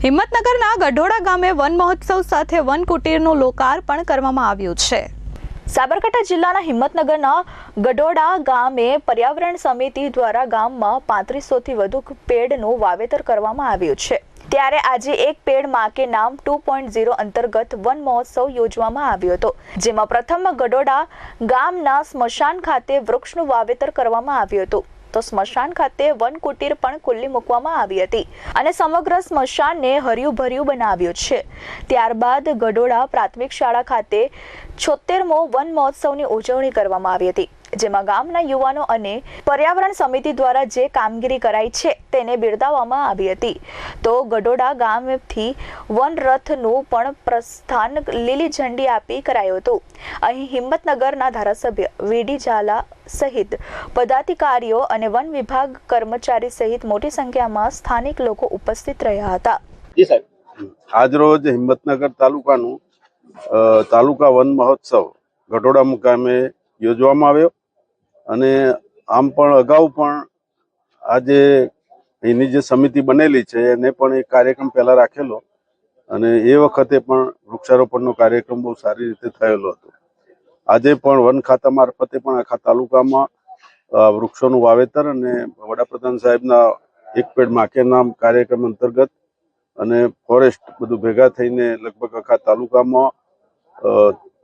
હિંમતનગરના ગઢોડા ગામે વન મહોત્સવ સાથે વન કુટીરનું લોકાર્પણ કરવામાં આવ્યું છે। સાબરકાંઠા જિલ્લાના હિંમતનગરના ગઢોડા ગામે પર્યાવરણ સમિતિ દ્વારા ગામમાં 3500થી વધુ પેડનું વાવેતર કરવામાં આવ્યું છે। ત્યારે આજે એક પેડ માં કે નામ 2.0 અંતર્ગત વન મહોત્સવ યોજવામાં આવ્યો હતો, જેમાં પ્રથમ ગઢોડા ગામના સ્મશાન ખાતે વૃક્ષનું વાવેતર કરવામાં આવ્યું હતું। તો સ્મશાન ખાતે વન કુટીર પણ ખુલ્લી મૂકવામાં આવી હતી અને સમગ્ર સ્મશાનને હર્યું ભર્યું બનાવ્યું છે। ત્યારબાદ ગઢોડા પ્રાથમિક શાળા ખાતે 76મો વન મહોત્સવની ઉજવણી કરવામાં આવી હતી, જેમાં ગામના યુવાનો અને પર્યાવરણ સમિતિ દ્વારા જે કામગીરી કરાઈ છે તેને બિરદાવવામાં આવી હતી। તો ગઢોડા ગામથી વન રથનું પણ પ્રસ્થાન લીલી ઝંડી આપી કરાયું હતું। અહીં હિંમતનગરના ધારાસભ્ય વીડી ઝાલા સહિત પદાધિકારીઓ અને વન વિભાગ કર્મચારી સહિત મોટી સંખ્યામાં સ્થાનિક લોકો ઉપસ્થિત રહ્યા હતા। આજરોજ હિંમતનગર તાલુકાનું તાલુકા વન મહોત્સવ ગઢોડા મુકામે યોજવામાં આવ્યો અને આમ પણ અગાઉ પણ આજે એની જે સમિતિ બનેલી છે એને પણ એક કાર્યક્રમ પહેલા રાખેલો અને એ વખતે પણ વૃક્ષારોપણનો કાર્યક્રમ બહુ સારી રીતે થયેલો હતો। આજે પણ વન ખાતા મારફતે પણ આખા તાલુકામાં વૃક્ષોનું વાવેતર અને વડાપ્રધાન સાહેબના એક પેડ માં કે નામ કાર્યક્રમ અંતર્ગત અને ફોરેસ્ટ બધું ભેગા થઈને લગભગ આખા તાલુકામાં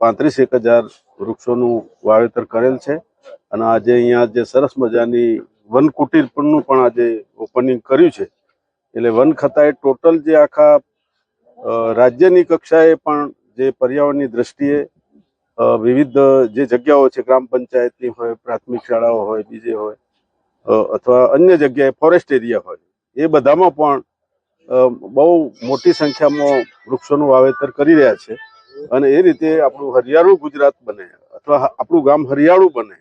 35,000 વૃક્ષોનું વાવેતર કરેલ છે અને આજે અહીંયા જે સરસ મજાની વન કુટીર નું પણ આજે ઓપનિંગ કર્યું છે। એટલે વન ખાતાએ ટોટલ જે આખા રાજ્યની કક્ષાએ પણ જે પર્યાવરણની દ્રષ્ટિએ વિવિધ જે જગ્યાઓ છે, ગ્રામ પંચાયતની હોય, પ્રાથમિક શાળાઓ હોય, બીજે હોય અથવા અન્ય જગ્યાએ ફોરેસ્ટ એરિયા હોય, એ બધામાં પણ બહુ મોટી સંખ્યામાં વૃક્ષોનું વાવેતર કરી રહ્યા છે અને એ રીતે આપણું હરિયાળું ગુજરાત બને અથવા આપણું ગામ હરિયાળું બને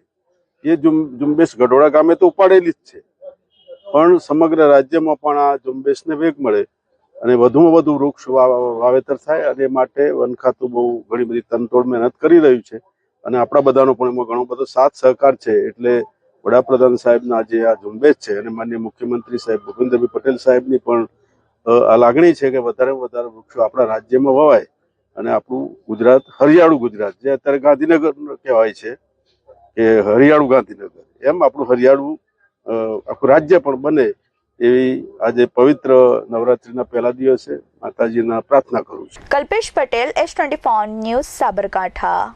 એ ઝુંબેશ ગઢોડા ગામે તો ઉપાડેલી જ છે, પણ સમગ્ર રાજ્યમાં પણ આ ઝુંબેશને વેગ મળે અને વધુમાં વધુ વૃક્ષ વાવેતર થાય અને એ માટે વન ખાતું બહુ ઘણી બધી તનતોડ મહેનત કરી રહ્યું છે અને આપણા બધાનો પણ એમાં ઘણો બધો સાથ સહકાર છે। એટલે વડાપ્રધાન સાહેબના જે આ ઝુંબેશ છે અને માનનીય મુખ્યમંત્રી સાહેબ ભૂપેન્દ્રભાઈ પટેલ સાહેબની પણ આ લાગણી છે કે વધારે વધારે વૃક્ષો આપણા રાજ્યમાં વવાય અને આપણું ગુજરાત હરિયાળું ગુજરાત, જે અત્યારે ગાંધીનગર કહેવાય છે કે હરિયાળું ગાંધીનગર, એમ આપણું હરિયાળું આખું રાજ્ય પણ બને એવી આજે પવિત્ર નવરાત્રીના પહેલા દિવસે માતાજીના પ્રાર્થના કરું છું। Kalpesh Patel, S24 news, Sabarkantha.